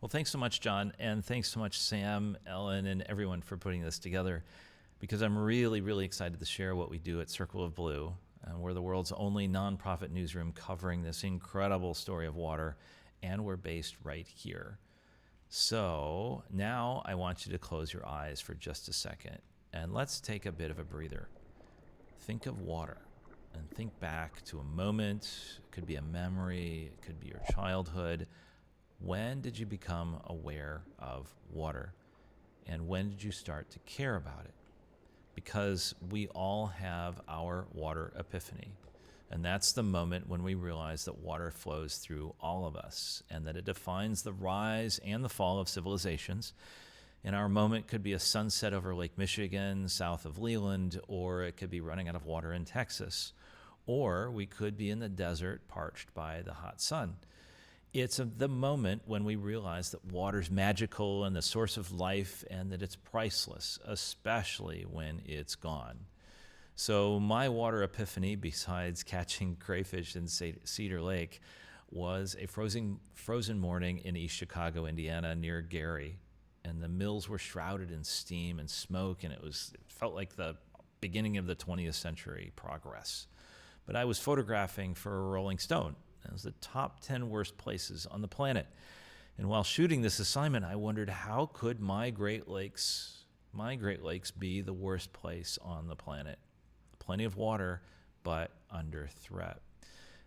Well, thanks so much, John, and thanks so much, Sam, Ellen, and everyone for putting this together, because I'm really, really excited to share what we do at Circle of Blue. We're the world's only nonprofit newsroom covering this incredible story of water, and we're based right here. So now I want you to close your eyes for just a second, and let's take a bit of a breather. Think of water, and think back to a moment. It could be a memory, it could be your childhood. When did you become aware of water? And when did you start to care about it? Because we all have our water epiphany. And that's the moment when we realize that water flows through all of us and that it defines the rise and the fall of civilizations. And our moment could be a sunset over Lake Michigan, south of Leland, or it could be running out of water in Texas. Or we could be in the desert, parched by the hot sun. It's the moment when we realize that water's magical and the source of life and that it's priceless, especially when it's gone. So my water epiphany, besides catching crayfish in Cedar Lake, was a frozen morning in East Chicago, Indiana, near Gary. And the mills were shrouded in steam and smoke, and it felt like the beginning of the 20th century progress. But I was photographing for Rolling Stone. It was the top 10 worst places on the planet. And while shooting this assignment, I wondered, how could my Great Lakes be the worst place on the planet? Plenty of water, but under threat.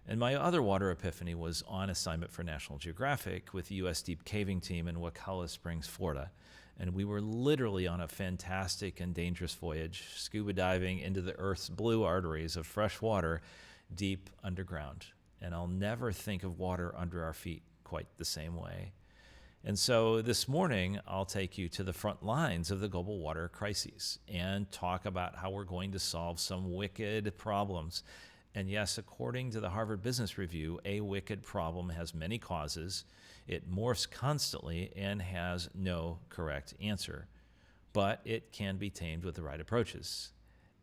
And my other water epiphany was on assignment for National Geographic with the U.S. Deep Caving Team in Wacala Springs, Florida. And we were literally on a fantastic and dangerous voyage, scuba diving into the Earth's blue arteries of fresh water deep underground. And I'll never think of water under our feet quite the same way. And so this morning, I'll take you to the front lines of the global water crises and talk about how we're going to solve some wicked problems. And yes, according to the Harvard Business Review, a wicked problem has many causes. It morphs constantly and has no correct answer. But it can be tamed with the right approaches.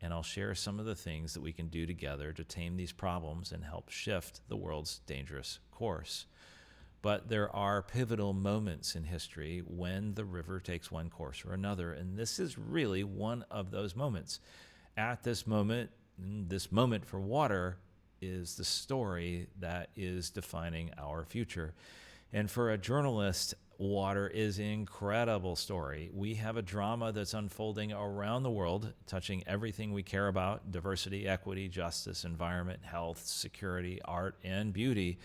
And I'll share some of the things that we can do together to tame these problems and help shift the world's dangerous course. But there are pivotal moments in history when the river takes one course or another, and this is really one of those moments. At this moment for water is the story that is defining our future. And for a journalist, water is an incredible story. We have a drama that's unfolding around the world, touching everything we care about: diversity, equity, justice, environment, health, security, art, and beauty.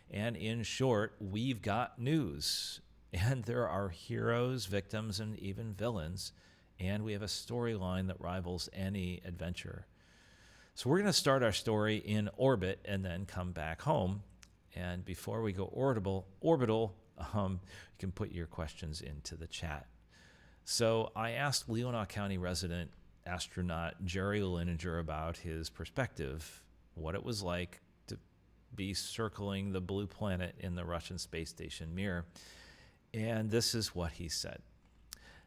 And in short, we've got news. And there are heroes, victims, and even villains. And we have a storyline that rivals any adventure. So we're going to start our story in orbit and then come back home. And before we go orbital, you can put your questions into the chat. So I asked Leelanau County resident astronaut Jerry Linenger about his perspective, what it was like to be circling the blue planet in the Russian space station Mir. And this is what he said.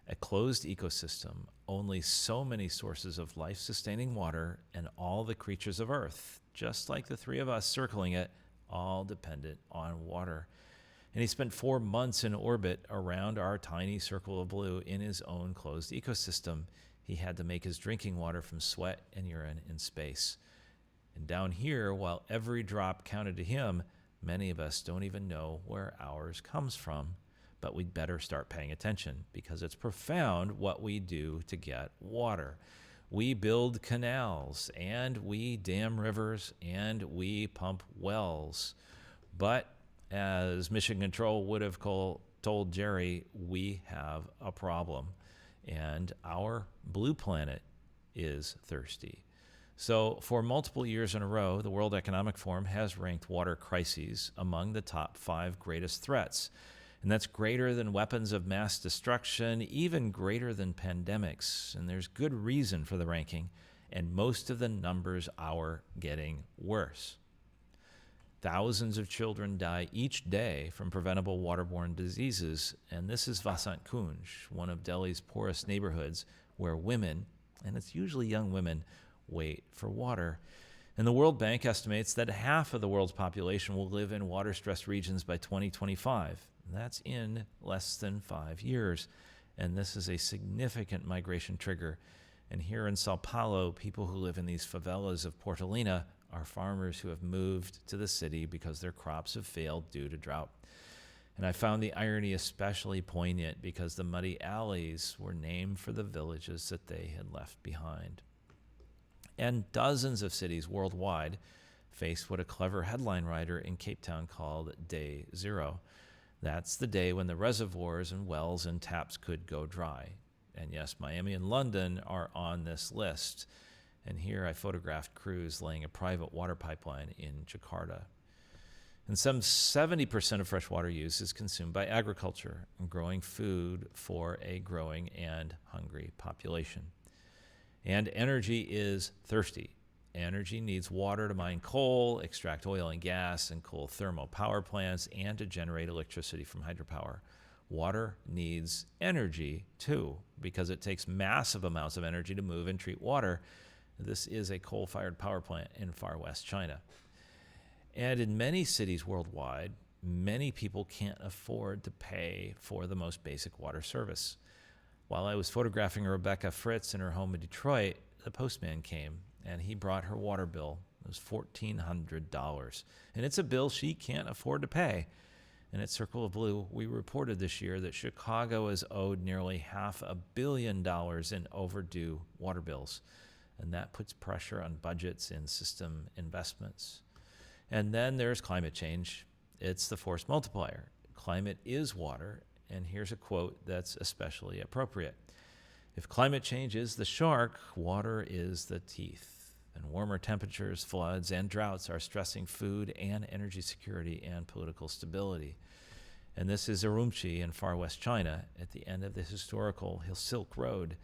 A closed ecosystem, only so many sources of life-sustaining water, and all the creatures of Earth, just like the three of us circling it, all dependent on water. And he spent 4 months in orbit around our tiny circle of blue in his own closed ecosystem. He had to make his drinking water from sweat and urine in space. And down here, while every drop counted to him, many of us don't even know where ours comes from. But we'd better start paying attention, because it's profound what we do to get water. We build canals, and we dam rivers, and we pump wells. But as Mission Control would have told Jerry, we have a problem, and our blue planet is thirsty. So for multiple years in a row, the World Economic Forum has ranked water crises among the top 5 greatest threats. And that's greater than weapons of mass destruction, even greater than pandemics. And there's good reason for the ranking, and most of the numbers are getting worse. Thousands of children die each day from preventable waterborne diseases, and this is Vasant Kunj, one of Delhi's poorest neighborhoods, where women, and it's usually young women, wait for water. And the World Bank estimates that half of the world's population will live in water-stressed regions by 2025. That's in less than 5 years. And this is a significant migration trigger. And here in Sao Paulo, people who live in these favelas of Portolina are farmers who have moved to the city because their crops have failed due to drought. And I found the irony especially poignant because the muddy alleys were named for the villages that they had left behind. And dozens of cities worldwide faced what a clever headline writer in Cape Town called Day Zero. That's the day when the reservoirs and wells and taps could go dry. And yes, Miami and London are on this list. And here I photographed crews laying a private water pipeline in Jakarta. And some 70% of freshwater use is consumed by agriculture, growing food for a growing and hungry population. And energy is thirsty. Energy needs water to mine coal, extract oil and gas, and coal thermal power plants, and to generate electricity from hydropower. Water needs energy, too, because it takes massive amounts of energy to move and treat water. This is a coal-fired power plant in far west China. And in many cities worldwide, many people can't afford to pay for the most basic water service. While I was photographing Rebecca Fritz in her home in Detroit, the postman came, and he brought her water bill. It was $1,400. And it's a bill she can't afford to pay. And at Circle of Blue, we reported this year that Chicago is owed nearly $500 million in overdue water bills. And that puts pressure on budgets and system investments. And then there's climate change. It's the force multiplier. Climate is water. And here's a quote that's especially appropriate. If climate change is the shark, water is the teeth. And warmer temperatures, floods, and droughts are stressing food and energy security and political stability. And this is Urumqi in far west China at the end of the historical Silk Road.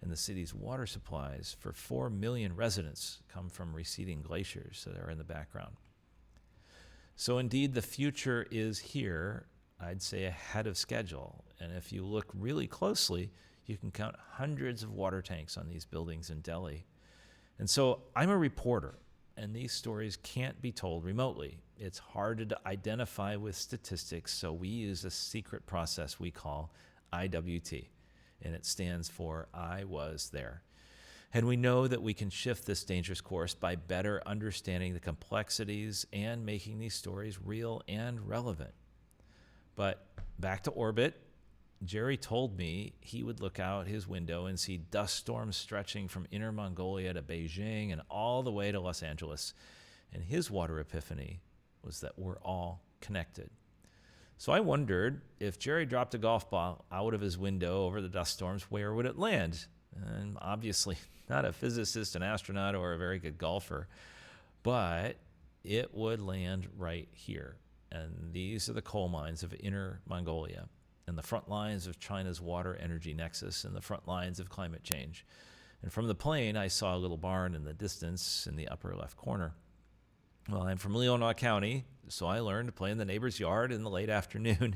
And the city's water supplies for 4 million residents come from receding glaciers that are in the background. So indeed, the future is here, I'd say ahead of schedule. And if you look really closely, you can count hundreds of water tanks on these buildings in Delhi. And so I'm a reporter, and these stories can't be told remotely. It's hard to identify with statistics, so we use a secret process we call IWT, and it stands for I was there. And we know that we can shift this dangerous course by better understanding the complexities and making these stories real and relevant. But back to orbit, Jerry told me he would look out his window and see dust storms stretching from Inner Mongolia to Beijing and all the way to Los Angeles. And his water epiphany was that we're all connected. So I wondered, if Jerry dropped a golf ball out of his window over the dust storms, where would it land? And obviously not a physicist, an astronaut, or a very good golfer, but it would land right here. And these are the coal mines of Inner Mongolia and the front lines of China's water energy nexus and the front lines of climate change. And from the plane, I saw a little barn in the distance in the upper left corner. Well, I'm from Leelanau County, so I learned to play in the neighbor's yard in the late afternoon.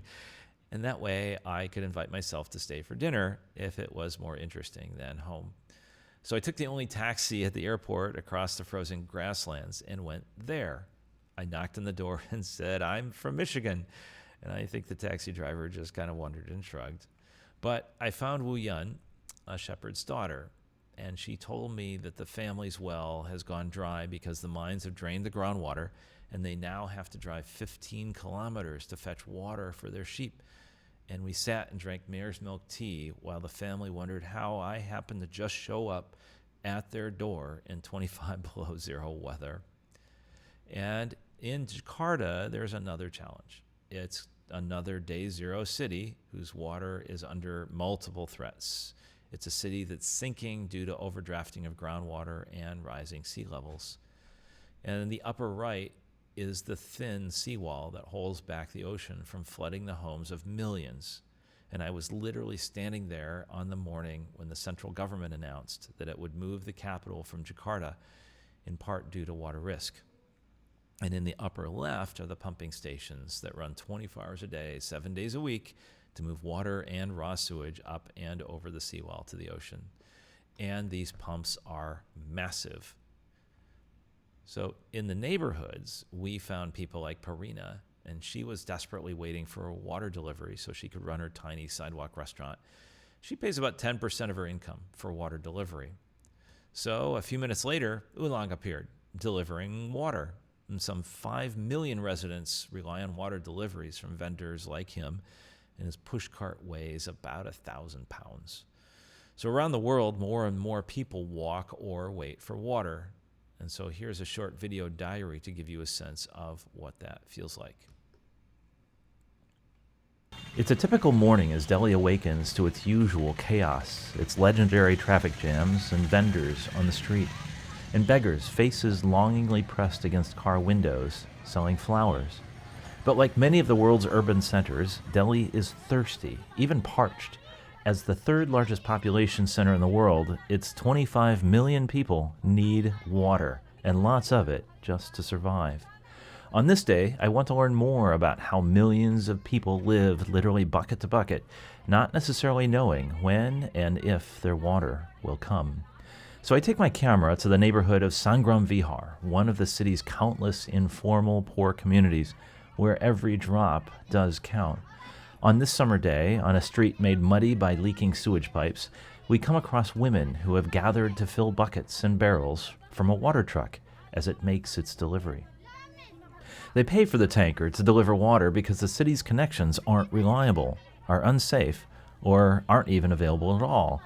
And that way I could invite myself to stay for dinner if it was more interesting than home. So I took the only taxi at the airport across the frozen grasslands and went there. I knocked on the door and said, I'm from Michigan. And I think the taxi driver just kind of wondered and shrugged. But I found Wu Yun, a shepherd's daughter, and she told me that the family's well has gone dry because the mines have drained the groundwater, and they now have to drive 15 kilometers to fetch water for their sheep. And we sat and drank mare's milk tea while the family wondered how I happened to just show up at their door in 25 below zero weather. And in Jakarta, there's another challenge. It's another day zero city whose water is under multiple threats. It's a city that's sinking due to overdrafting of groundwater and rising sea levels. And in the upper right is the thin seawall that holds back the ocean from flooding the homes of millions. And I was literally standing there on the morning when the central government announced that it would move the capital from Jakarta, in part due to water risk. And in the upper left are the pumping stations that run 24 hours a day, 7 days a week, to move water and raw sewage up and over the seawall to the ocean. And these pumps are massive. So in the neighborhoods, we found people like Parina and she was desperately waiting for a water delivery so she could run her tiny sidewalk restaurant. She pays about 10% of her income for water delivery. So a few minutes later, Oolong appeared, delivering water. And some 5 million residents rely on water deliveries from vendors like him, and his pushcart weighs about 1,000 pounds. So around the world, more and more people walk or wait for water. And so here's a short video diary to give you a sense of what that feels like. It's a typical morning as Delhi awakens to its usual chaos, its legendary traffic jams and vendors on the street, and beggars, faces longingly pressed against car windows, selling flowers. But like many of the world's urban centers, Delhi is thirsty, even parched. As the third largest population center in the world, its 25 million people need water, and lots of it just to survive. On this day, I want to learn more about how millions of people live literally bucket to bucket, not necessarily knowing when and if their water will come. So I take my camera to the neighborhood of Sangram Vihar, one of the city's countless informal poor communities, where every drop does count. On this summer day, on a street made muddy by leaking sewage pipes, we come across women who have gathered to fill buckets and barrels from a water truck as it makes its delivery. They pay for the tanker to deliver water because the city's connections aren't reliable, are unsafe, or aren't even available at all.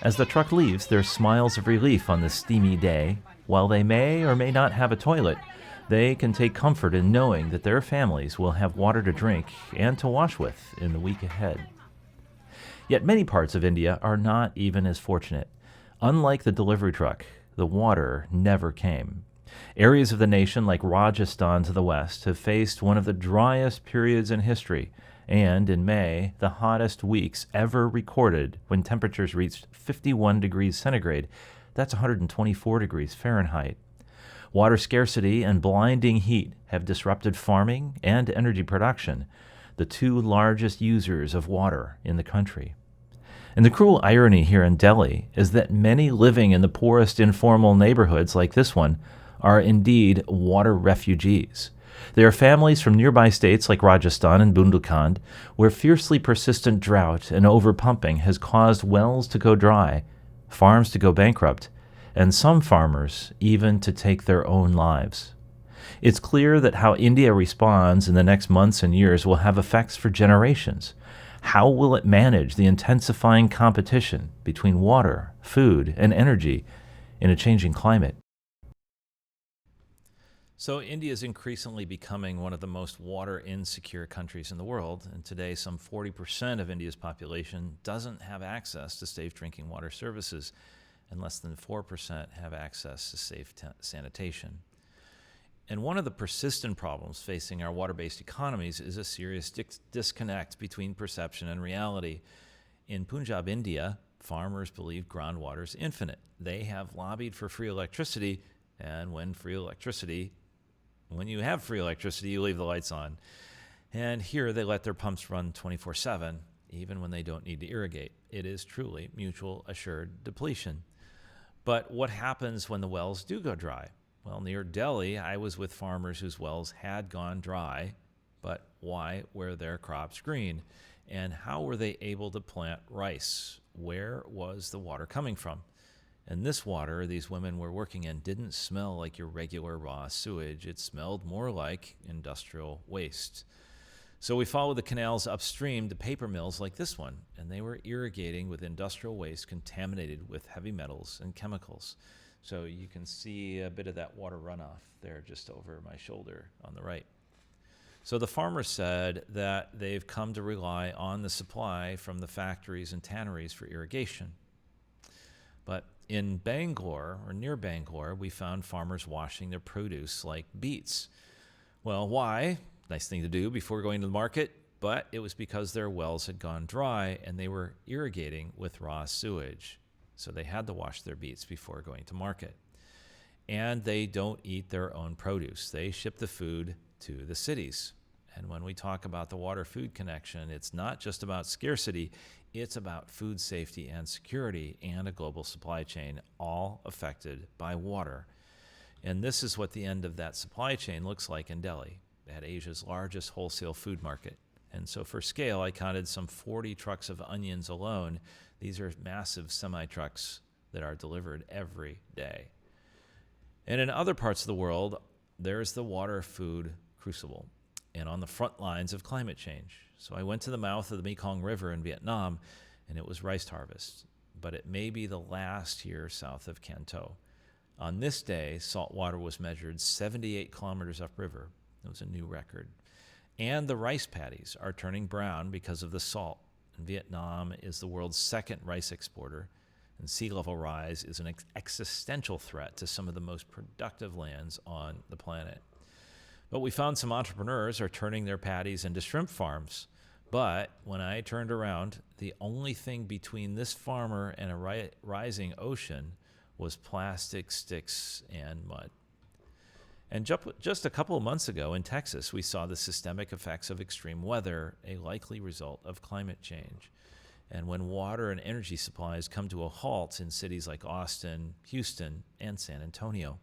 As the truck leaves, there are smiles of relief on this steamy day. While they may or may not have a toilet, they can take comfort in knowing that their families will have water to drink and to wash with in the week ahead. Yet many parts of India are not even as fortunate. Unlike the delivery truck, the water never came. Areas of the nation like Rajasthan to the west have faced one of the driest periods in history, and in May, the hottest weeks ever recorded when temperatures reached 51 degrees centigrade. That's 124 degrees Fahrenheit. Water scarcity and blinding heat have disrupted farming and energy production, the two largest users of water in the country. And the cruel irony here in Delhi is that many living in the poorest informal neighborhoods like this one are indeed water refugees. They are families from nearby states like Rajasthan and Bundelkhand, where fiercely persistent drought and overpumping has caused wells to go dry, farms to go bankrupt, and some farmers even to take their own lives. It's clear that how India responds in the next months and years will have effects for generations. How will it manage the intensifying competition between water, food, and energy in a changing climate? So India is increasingly becoming one of the most water insecure countries in the world, and today some 40% of India's population doesn't have access to safe drinking water services, and less than 4% have access to safe sanitation. And one of the persistent problems facing our water-based economies is a serious disconnect between perception and reality. In Punjab, India, farmers believe groundwater is infinite. They have lobbied for free electricity, and when you have free electricity, you leave the lights on. And here they let their pumps run 24/7, even when they don't need to irrigate. It is truly mutual assured depletion. But what happens when the wells do go dry? Well, near Delhi, I was with farmers whose wells had gone dry, but why were their crops green? And how were they able to plant rice? Where was the water coming from? And this water these women were working in didn't smell like your regular raw sewage. It smelled more like industrial waste. So we followed the canals upstream to paper mills like this one, and they were irrigating with industrial waste contaminated with heavy metals and chemicals. So you can see a bit of that water runoff there just over my shoulder on the right. So the farmers said that they've come to rely on the supply from the factories and tanneries for irrigation. But in Bangalore, or near Bangalore, we found farmers washing their produce like beets. Well, why? Nice thing to do before going to the market, but it was because their wells had gone dry and they were irrigating with raw sewage. So they had to wash their beets before going to market. And they don't eat their own produce. They ship the food to the cities. And when we talk about the water-food connection, it's not just about scarcity, it's about food safety and security and a global supply chain, all affected by water. And this is what the end of that supply chain looks like in Delhi, at Asia's largest wholesale food market. And so for scale, I counted some 40 trucks of onions alone. These are massive semi-trucks that are delivered every day. And in other parts of the world, there's the water-food crucible, and on the front lines of climate change. So I went to the mouth of the Mekong River in Vietnam, and it was rice harvest, but it may be the last here south of Ganter. On this day, salt water was measured 78 kilometers upriver. It was a new record. And the rice paddies are turning brown because of the salt. And Vietnam is the world's second rice exporter, and sea level rise is an existential threat to some of the most productive lands on the planet. But we found some entrepreneurs are turning their paddies into shrimp farms. But when I turned around, the only thing between this farmer and a rising ocean was plastic, sticks, and mud. And just a couple of months ago in Texas, we saw the systemic effects of extreme weather, a likely result of climate change. And when water and energy supplies come to a halt in cities like Austin, Houston, and San Antonio.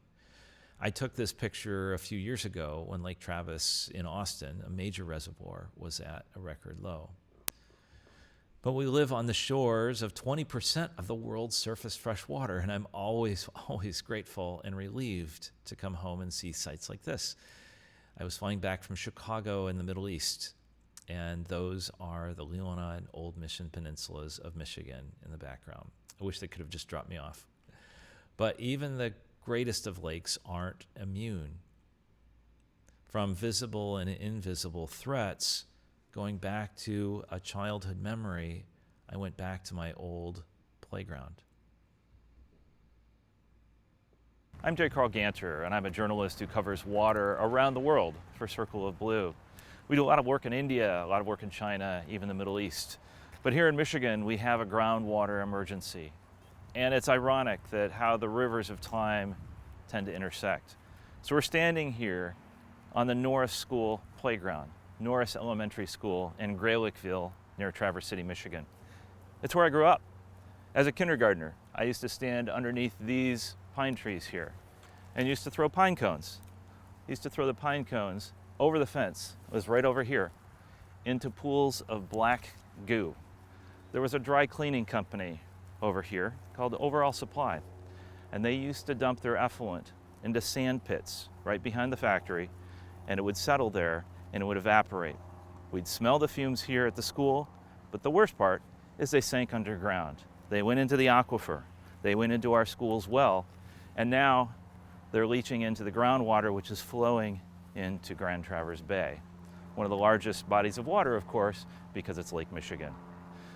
I took this picture a few years ago when Lake Travis in Austin, a major reservoir, was at a record low. But we live on the shores of 20% of the world's surface fresh water, and I'm always grateful and relieved to come home and see sites like this. I was flying back from Chicago in the Middle East, and those are the Leelanau and Old Mission Peninsulas of Michigan in the background. I wish they could have just dropped me off. But even the greatest of lakes aren't immune from visible and invisible threats. Going back to a childhood memory, I went back to my old playground. I'm J. Carl Ganter, and I'm a journalist who covers water around the world for Circle of Blue. We do a lot of work in India, a lot of work in China, even the Middle East. But here in Michigan, we have a groundwater emergency. And it's ironic that how the rivers of time tend to intersect. So we're standing here on the Norris School playground, Norris Elementary School in Graylickville near Traverse City, Michigan. It's where I grew up. As a kindergartner, I used to stand underneath these pine trees here and used to throw pine cones. I used to throw the pine cones over the fence, it was right over here, into pools of black goo. There was a dry cleaning company over here called Overall Supply, and they used to dump their effluent into sand pits right behind the factory, and it would settle there and it would evaporate. We'd smell the fumes here at the school, but the worst part is they sank underground. They went into the aquifer, they went into our school's well, and now they're leaching into the groundwater, which is flowing into Grand Traverse Bay, one of the largest bodies of water, of course, because it's Lake Michigan.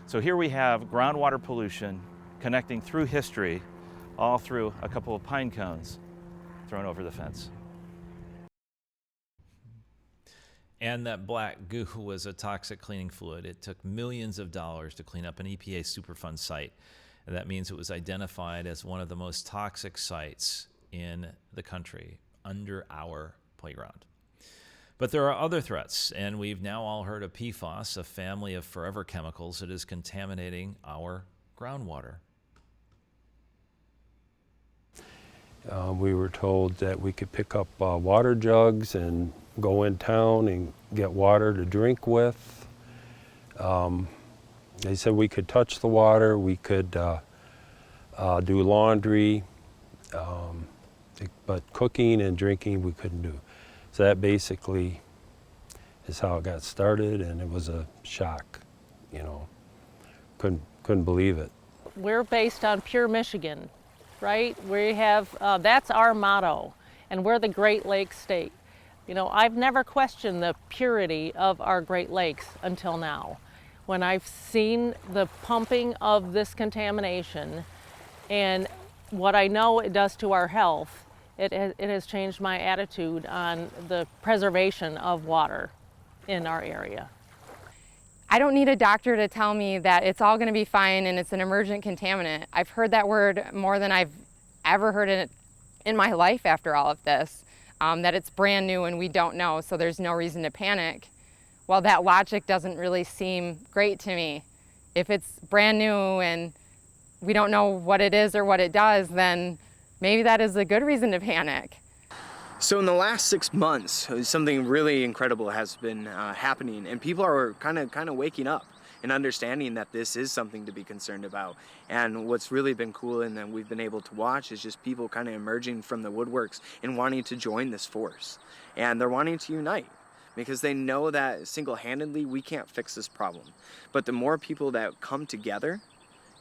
So here we have groundwater pollution connecting through history, all through a couple of pine cones thrown over the fence. And that black goo was a toxic cleaning fluid. It took millions of dollars to clean up an EPA Superfund site. And that means it was identified as one of the most toxic sites in the country under our playground. But there are other threats, and we've now all heard of PFAS, a family of forever chemicals that is contaminating our groundwater. We were told that we could pick up water jugs and go in town and get water to drink with. They said we could touch the water, we could do laundry, but cooking and drinking we couldn't do. So that basically is how it got started, and it was a shock, you know. Couldn't believe it. We're based on pure Michigan, right? We have, that's our motto, and we're the Great Lakes state. You know, I've never questioned the purity of our Great Lakes until now. When I've seen the pumping of this contamination and what I know it does to our health, it has changed my attitude on the preservation of water in our area. I don't need a doctor to tell me that it's all going to be fine and it's an emergent contaminant. I've heard that word more than I've ever heard it in my life after all of this, that it's brand new and we don't know, so there's no reason to panic. Well, that logic doesn't really seem great to me. If it's brand new and we don't know what it is or what it does, then maybe that is a good reason to panic. So in the last 6 months, something really incredible has been happening, and people are kind of waking up and understanding that this is something to be concerned about. And what's really been cool and that we've been able to watch is just people kind of emerging from the woodworks and wanting to join this force. And they're wanting to unite because they know that single-handedly we can't fix this problem. But the more people that come together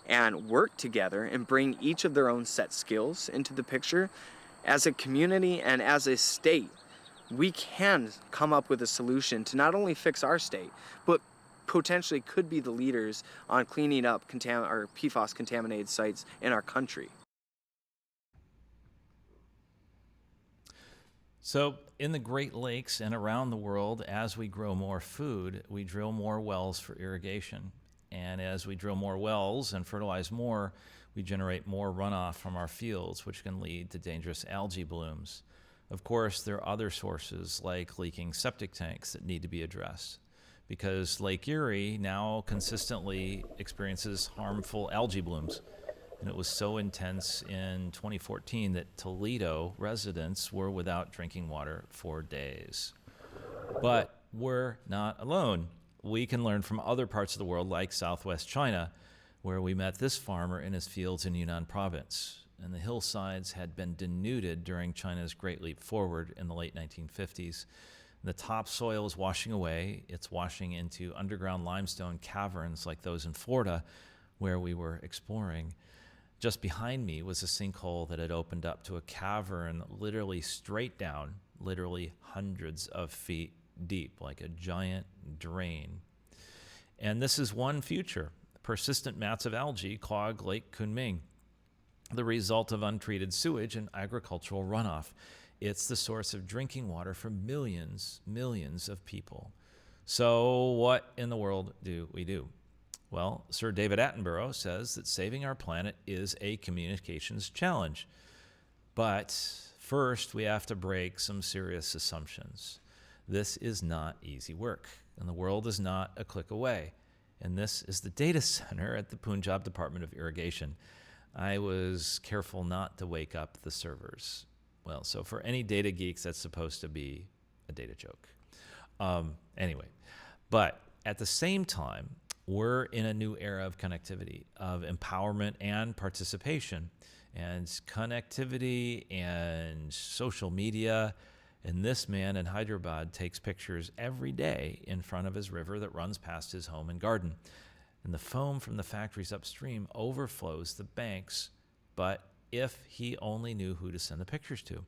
and work together and bring each of their own set skills into the picture, as a community and as a state, we can come up with a solution to not only fix our state, but potentially could be the leaders on cleaning up or PFAS contaminated sites in our country. So in the Great Lakes and around the world, as we grow more food, we drill more wells for irrigation. And as we drill more wells and fertilize more, we generate more runoff from our fields, which can lead to dangerous algae blooms. Of course, there are other sources like leaking septic tanks that need to be addressed, because Lake Erie now consistently experiences harmful algae blooms. And it was so intense in 2014 that Toledo residents were without drinking water for days. But we're not alone. We can learn from other parts of the world, like Southwest China, where we met this farmer in his fields in Yunnan province. And the hillsides had been denuded during China's Great Leap Forward in the late 1950s. The topsoil is washing away. It's washing into underground limestone caverns like those in Florida, where we were exploring. Just behind me was a sinkhole that had opened up to a cavern literally straight down, literally hundreds of feet deep, like a giant drain. And this is one future. Persistent mats of algae clog Lake Kunming, the result of untreated sewage and agricultural runoff. It's the source of drinking water for millions of people. So what in the world do we do? Well, Sir David Attenborough says that saving our planet is a communications challenge. But first, we have to break some serious assumptions. This is not easy work, and the world is not a click away. And this is the data center at the Punjab Department of Irrigation. I was careful not to wake up the servers. Well, so for any data geeks, that's supposed to be a data joke. Anyway, but at the same time, we're in a new era of connectivity, of empowerment and participation, and connectivity and social media. And this man in Hyderabad takes pictures every day in front of his river that runs past his home and garden. And the foam from the factories upstream overflows the banks, but if he only knew who to send the pictures to.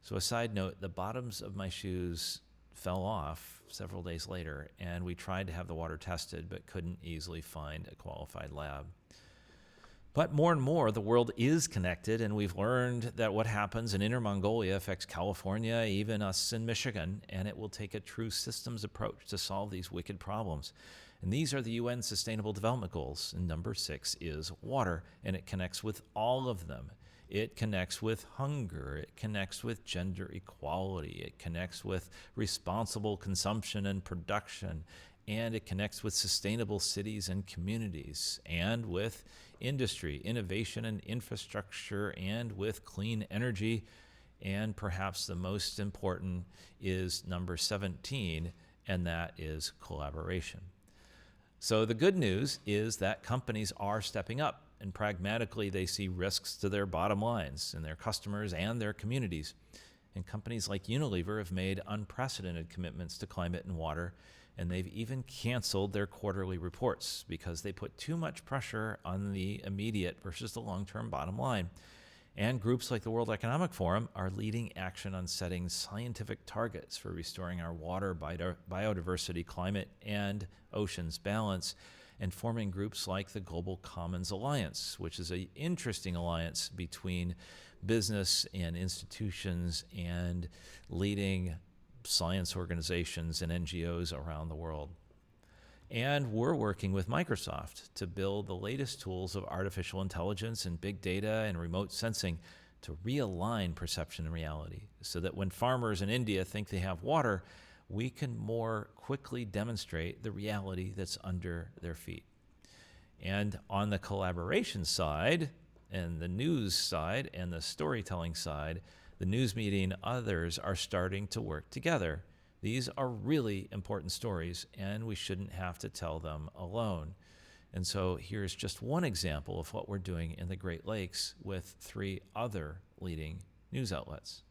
So a side note, the bottoms of my shoes fell off several days later, and we tried to have the water tested, but couldn't easily find a qualified lab. But more and more, the world is connected, and we've learned that what happens in Inner Mongolia affects California, even us in Michigan, and it will take a true systems approach to solve these wicked problems. And these are the UN Sustainable Development Goals, and number 6 is water, and it connects with all of them. It connects with hunger, it connects with gender equality, it connects with responsible consumption and production, and it connects with sustainable cities and communities, and with industry, innovation and infrastructure, and with clean energy. And perhaps the most important is number 17, and that is collaboration. So the good news is that companies are stepping up, and pragmatically they see risks to their bottom lines and their customers and their communities. And companies like Unilever have made unprecedented commitments to climate and water, and they've even canceled their quarterly reports because they put too much pressure on the immediate versus the long-term bottom line. And groups like the World Economic Forum are leading action on setting scientific targets for restoring our water, biodiversity, climate, and oceans balance, and forming groups like the Global Commons Alliance, which is an interesting alliance between business and institutions and leading science organizations and NGOs around the world. And we're working with Microsoft to build the latest tools of artificial intelligence and big data and remote sensing to realign perception and reality, so that when farmers in India think they have water, we can more quickly demonstrate the reality that's under their feet. And on the collaboration side, and the news side, and the storytelling side, The news media and others are starting to work together. These are really important stories, and we shouldn't have to tell them alone. And so here's just one example of what we're doing in the Great Lakes with 3 other leading news outlets.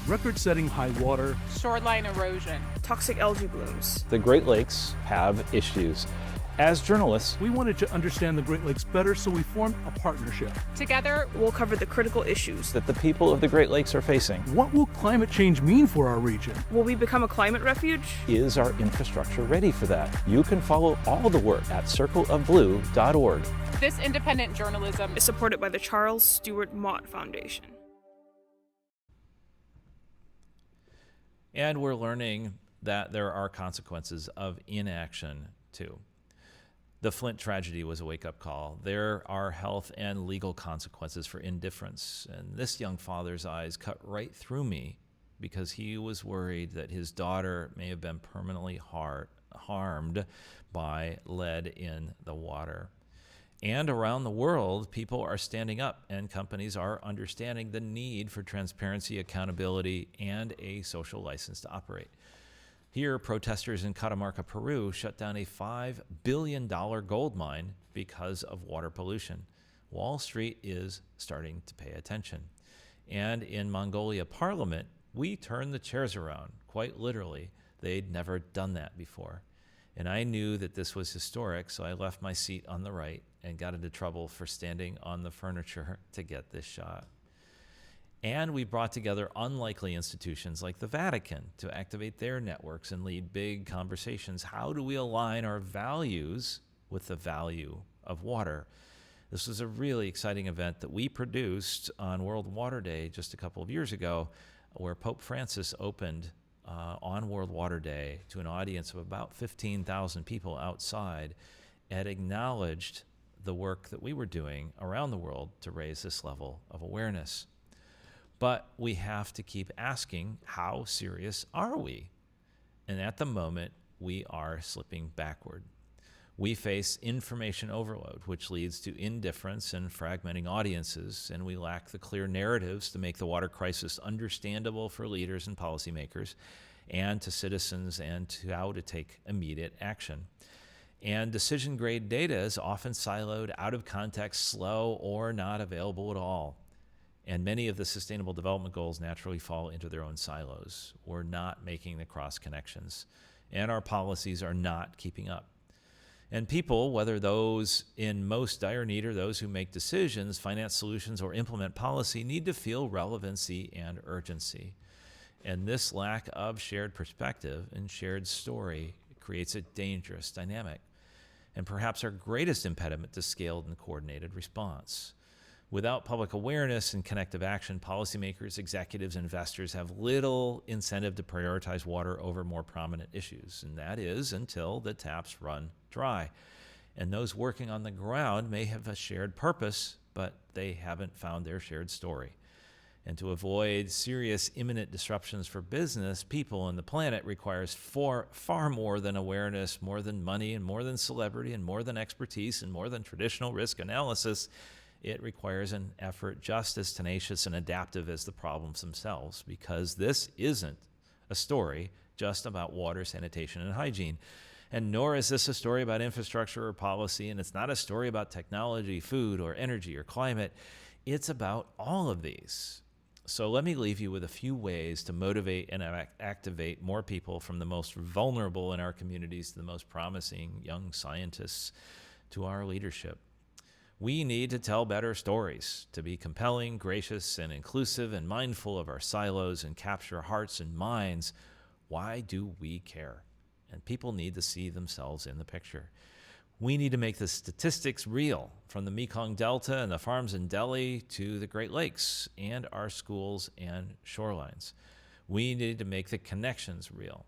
Record-setting high water, shoreline erosion, toxic algae blooms. The Great Lakes have issues. As journalists, we wanted to understand the Great Lakes better, so we formed a partnership. Together, We'll cover the critical issues. that the people of the Great Lakes are facing. What will climate change mean for our region? Will we become a climate refuge? Is our infrastructure ready for that? You can follow all the work at circleofblue.org. this independent journalism Is supported by the Charles Stewart Mott Foundation. And we're learning that there are consequences of inaction, too. The Flint tragedy was a wake-up call. There are health and legal consequences for indifference. And this young father's eyes cut right through me because he was worried that his daughter may have been permanently harmed by lead in the water. And around the world, people are standing up and companies are understanding the need for transparency, accountability, and a social license to operate. Here, protesters in Catamarca, Peru, shut down a $5 billion gold mine because of water pollution. Wall Street is starting to pay attention. And in Mongolia Parliament, we turned the chairs around, quite literally. They'd never done that before. And I knew that this was historic, so I left my seat on the right and got into trouble for standing on the furniture to get this shot. And we brought together unlikely institutions like the Vatican to activate their networks and lead big conversations. How do we align our values with the value of water? This was a really exciting event that we produced on World Water Day just a couple of years ago, where Pope Francis opened on World Water Day to an audience of about 15,000 people outside and acknowledged the work that we were doing around the world to raise this level of awareness. But we have to keep asking, how serious are we? And at the moment, we are slipping backward. We face information overload, which leads to indifference and fragmenting audiences, and we lack the clear narratives to make the water crisis understandable for leaders and policymakers and to citizens and to how to take immediate action. And decision-grade data is often siloed, out of context, slow, or not available at all. And many of the Sustainable Development Goals naturally fall into their own silos. We're not making the cross connections, and our policies are not keeping up. And people, whether those in most dire need or those who make decisions, finance solutions, or implement policy, need to feel relevancy and urgency. And this lack of shared perspective and shared story creates a dangerous dynamic, and perhaps our greatest impediment to scaled and coordinated response. Without public awareness and connective action, policymakers, executives, investors have little incentive to prioritize water over more prominent issues, and that is until the taps run dry. And those working on the ground may have a shared purpose, but they haven't found their shared story. And to avoid serious imminent disruptions for business, people, and the planet requires far more than awareness, more than money, and more than celebrity, and more than expertise, and more than traditional risk analysis. It requires an effort just as tenacious and adaptive as the problems themselves, because this isn't a story just about water, sanitation, and hygiene. And nor is this a story about infrastructure or policy, and it's not a story about technology, food, or energy, or climate. It's about all of these. So let me leave you with a few ways to motivate and activate more people, from the most vulnerable in our communities to the most promising young scientists to our leadership. We need to tell better stories, to be compelling, gracious, and inclusive, and mindful of our silos, and capture hearts and minds. Why do we care? And people need to see themselves in the picture. We need to make the statistics real, from the Mekong Delta and the farms in Delhi to the Great Lakes and our schools and shorelines. We need to make the connections real.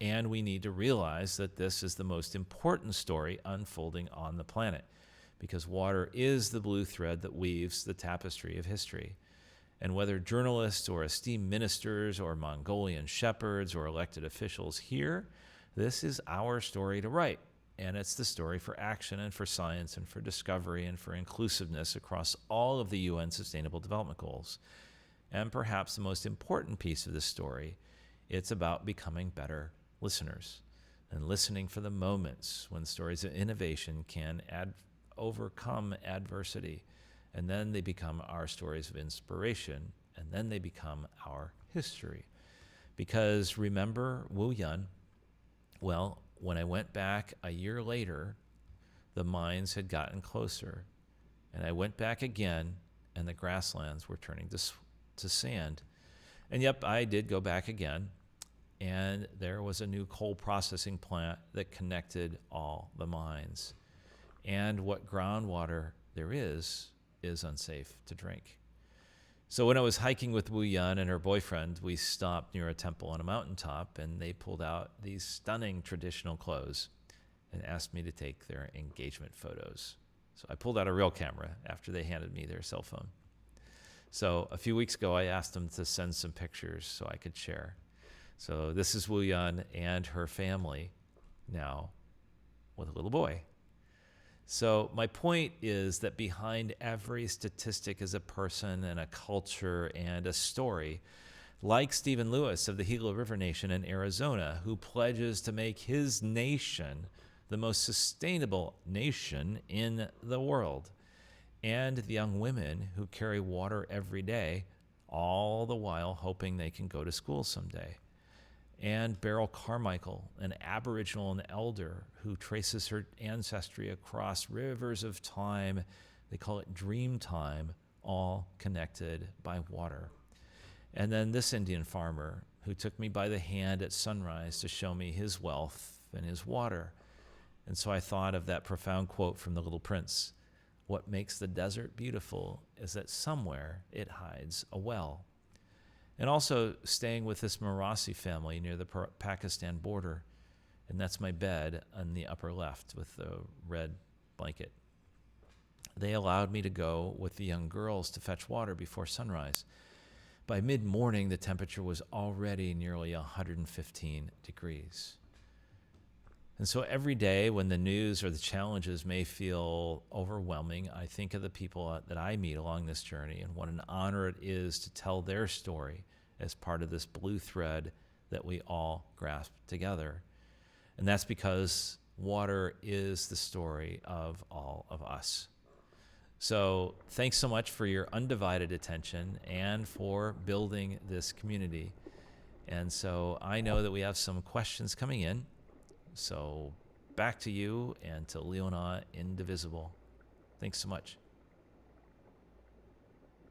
And we need to realize that this is the most important story unfolding on the planet, because water is the blue thread that weaves the tapestry of history. And whether journalists or esteemed ministers or Mongolian shepherds or elected officials here, this is our story to write. And it's the story for action and for science and for discovery and for inclusiveness across all of the UN Sustainable Development Goals. And perhaps the most important piece of this story, it's about becoming better listeners and listening for the moments when stories of innovation can overcome adversity. And then they become our stories of inspiration, and then they become our history. Because remember Wu Yun? Well, when I went back a year later, the mines had gotten closer. And I went back again, and the grasslands were turning to sand. And yep, I did go back again, and there was a new coal processing plant that connected all the mines. And what groundwater there is unsafe to drink. So when I was hiking with Wu Yun and her boyfriend, we stopped near a temple on a mountaintop, and they pulled out these stunning traditional clothes and asked me to take their engagement photos. So I pulled out a real camera after they handed me their cell phone. So a few weeks ago, I asked them to send some pictures so I could share. So this is Wu Yun and her family now with a little boy. So my point is that behind every statistic is a person and a culture and a story, like Stephen Lewis of the Gila River Nation in Arizona, who pledges to make his nation the most sustainable nation in the world, and the young women who carry water every day, all the while hoping they can go to school someday. And Beryl Carmichael, an Aboriginal and elder who traces her ancestry across rivers of time. They call it dream time, all connected by water. And then this Indian farmer who took me by the hand at sunrise to show me his wealth and his water. And so I thought of that profound quote from The Little Prince. What makes the desert beautiful is that somewhere it hides a well. And also staying with this Marasi family near the Pakistan border. And that's my bed on the upper left with the red blanket. They allowed me to go with the young girls to fetch water before sunrise. By mid-morning, the temperature was already nearly 115 degrees. And so every day when the news or the challenges may feel overwhelming, I think of the people that I meet along this journey and what an honor it is to tell their story as part of this blue thread that we all grasp together. And that's because water is the story of all of us. So thanks so much for your undivided attention and for building this community. And so I know that we have some questions coming in. So back to you and to Leelanau Indivisible. Thanks so much.